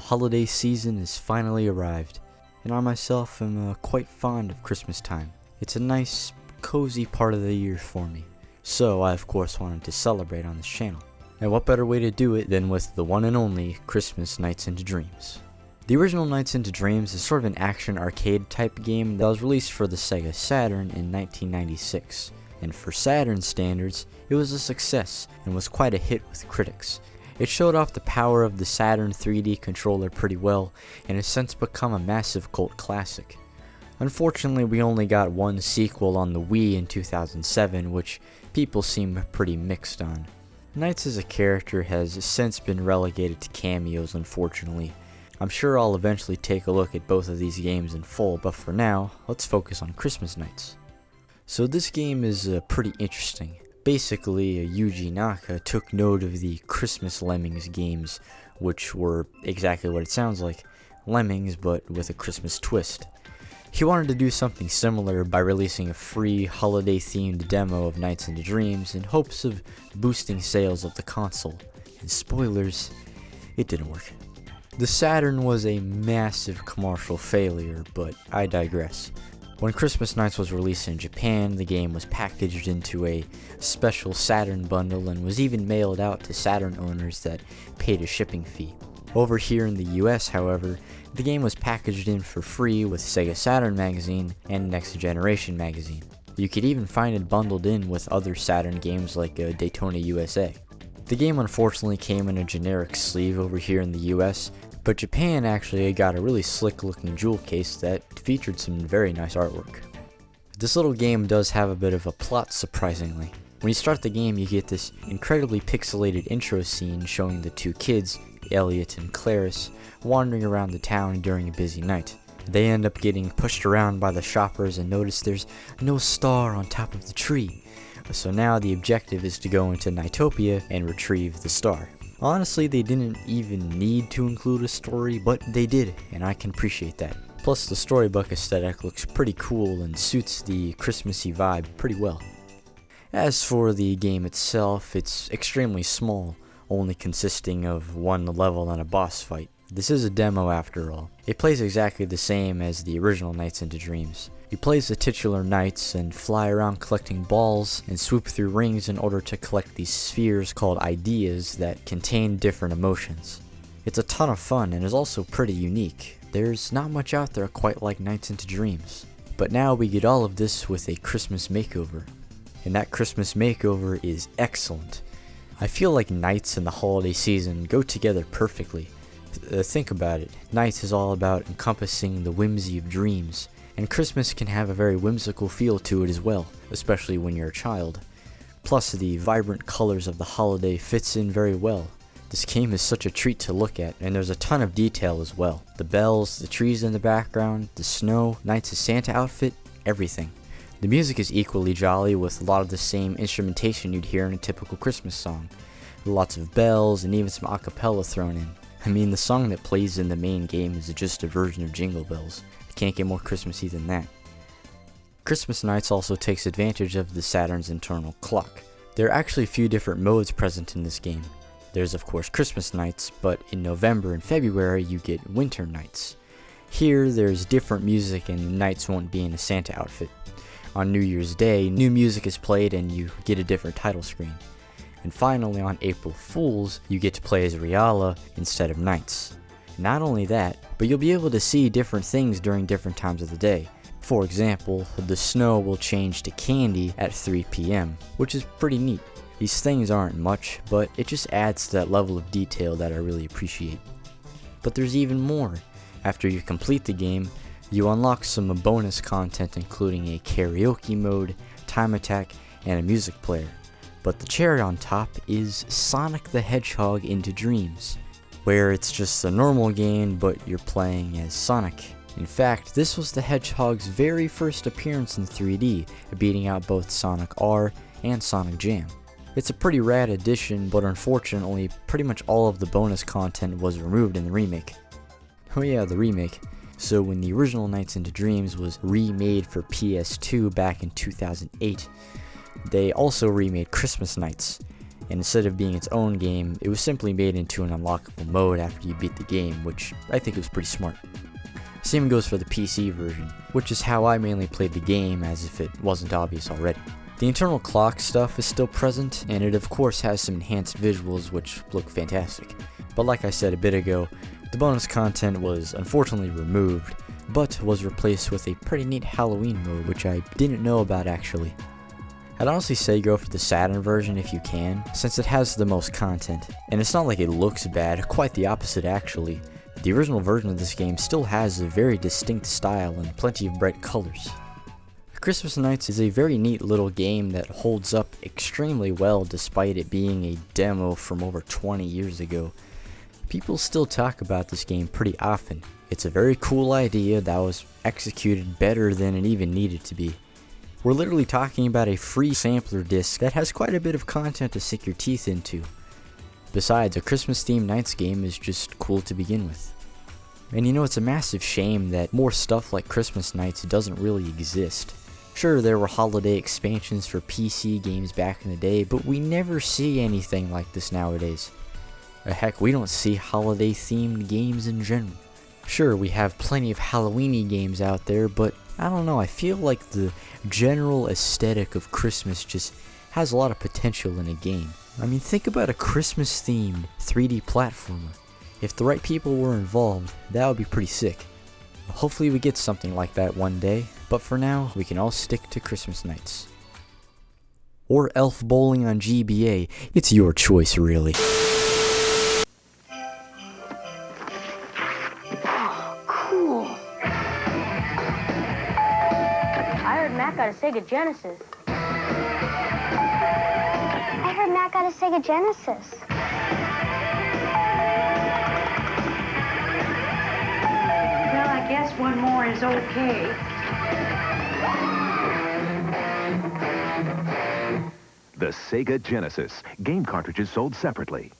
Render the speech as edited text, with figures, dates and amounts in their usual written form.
holiday season has finally arrived, and I myself am quite fond of Christmastime. It's a nice, cozy part of the year for me, so I of course wanted to celebrate on this channel. And what better way to do it than with the one and only Christmas Nights into Dreams. The original Nights into Dreams is sort of an action arcade type game that was released for the Sega Saturn in 1996, and for Saturn standards, it was a success and was quite a hit with critics. It showed off the power of the Saturn 3D controller pretty well, and has since become a massive cult classic. Unfortunately, we only got one sequel on the Wii in 2007, which people seem pretty mixed on. Knights as a character has since been relegated to cameos, unfortunately. I'm sure I'll eventually take a look at both of these games in full, but for now, let's focus on Christmas Nights. So this game is pretty interesting. Basically, Yuji Naka took note of the Christmas Lemmings games, which were exactly what it sounds like, Lemmings but with a Christmas twist. He wanted to do something similar by releasing a free holiday-themed demo of Nights into Dreams in hopes of boosting sales of the console. And spoilers, it didn't work. The Saturn was a massive commercial failure, but I digress. When Christmas Nights was released in Japan, the game was packaged into a special Saturn bundle and was even mailed out to Saturn owners that paid a shipping fee. Over here in the US, however, the game was packaged in for free with Sega Saturn magazine and Next Generation magazine. You could even find it bundled in with other Saturn games like Daytona USA. The game unfortunately came in a generic sleeve over here in the US, but Japan actually got a really slick looking jewel case that featured some very nice artwork. This little game does have a bit of a plot, surprisingly. When you start the game, you get this incredibly pixelated intro scene showing the two kids, Elliot and Clarice, wandering around the town during a busy night. They end up getting pushed around by the shoppers and notice there's no star on top of the tree. So now the objective is to go into NiGHTopia and retrieve the star. Honestly, they didn't even need to include a story, but they did, and I can appreciate that. Plus, the storybook aesthetic looks pretty cool and suits the Christmassy vibe pretty well. As for the game itself, it's extremely small, only consisting of one level and a boss fight. This is a demo after all. It plays exactly the same as the original Nights into Dreams. You play as the titular knights and fly around collecting balls and swoop through rings in order to collect these spheres called ideas that contain different emotions. It's a ton of fun and is also pretty unique. There's not much out there quite like Nights into Dreams. But now we get all of this with a Christmas makeover. And that Christmas makeover is excellent. I feel like Nights and the holiday season go together perfectly. Think about it. Nights is all about encompassing the whimsy of dreams. And Christmas can have a very whimsical feel to it as well, especially when you're a child. Plus, the vibrant colors of the holiday fits in very well. This game is such a treat to look at, and there's a ton of detail as well. The bells, the trees in the background, the snow, Knights' Santa outfit, everything. The music is equally jolly with a lot of the same instrumentation you'd hear in a typical Christmas song. Lots of bells and even some a cappella thrown in. I mean, the song that plays in the main game is just a version of Jingle Bells. Can't get more Christmassy than that. Christmas Nights also takes advantage of the Saturn's internal clock. There are actually a few different modes present in this game. There's of course Christmas Nights, but in November and February you get Winter Nights. Here there's different music and the knights won't be in a Santa outfit. On New Year's Day, new music is played and you get a different title screen. And finally on April Fools, you get to play as Riala instead of Knights. Not only that, but you'll be able to see different things during different times of the day. For example, the snow will change to candy at 3 PM, which is pretty neat. These things aren't much, but it just adds to that level of detail that I really appreciate. But there's even more. After you complete the game, you unlock some bonus content including a karaoke mode, time attack, and a music player. But the cherry on top is Sonic the Hedgehog into Dreams, where it's just a normal game but you're playing as Sonic. In fact, this was the Hedgehog's very first appearance in 3D, beating out both Sonic R and Sonic Jam. It's a pretty rad addition, but unfortunately, pretty much all of the bonus content was removed in the remake. Oh yeah, the remake. So when the original Nights into Dreams was remade for PS2 back in 2008, they also remade Christmas Nights. and instead of being its own game, it was simply made into an unlockable mode after you beat the game, which I think was pretty smart. Same goes for the PC version, which is how I mainly played the game, as if it wasn't obvious already. The internal clock stuff is still present, and it of course has some enhanced visuals which look fantastic. But like I said a bit ago, the bonus content was unfortunately removed, but was replaced with a pretty neat Halloween mode which I didn't know about actually. I'd honestly say go for the Saturn version if you can, since it has the most content, and it's not like it looks bad, quite the opposite actually. The original version of this game still has a very distinct style and plenty of bright colors. Christmas Nights is a very neat little game that holds up extremely well despite it being a demo from over 20 years ago. People still talk about this game pretty often. It's a very cool idea that was executed better than it even needed to be. We're literally talking about a free sampler disc that has quite a bit of content to sink your teeth into. Besides, a Christmas themed Nights game is just cool to begin with. And you know, it's a massive shame that more stuff like Christmas Nights doesn't really exist. Sure, there were holiday expansions for PC games back in the day, but we never see anything like this nowadays. Heck, we don't see holiday themed games in general. Sure, we have plenty of Halloween-y games out there, but I don't know, I feel like the general aesthetic of Christmas just has a lot of potential in a game. I mean, think about a Christmas-themed 3D platformer. If the right people were involved, that would be pretty sick. Hopefully we get something like that one day, but for now, we can all stick to Christmas Nights. Or Elf Bowling on GBA, it's your choice really. Cool. I heard Matt got a Sega Genesis. I heard Matt got a Sega Genesis. Well, I guess one more is okay. The Sega Genesis. Game cartridges sold separately.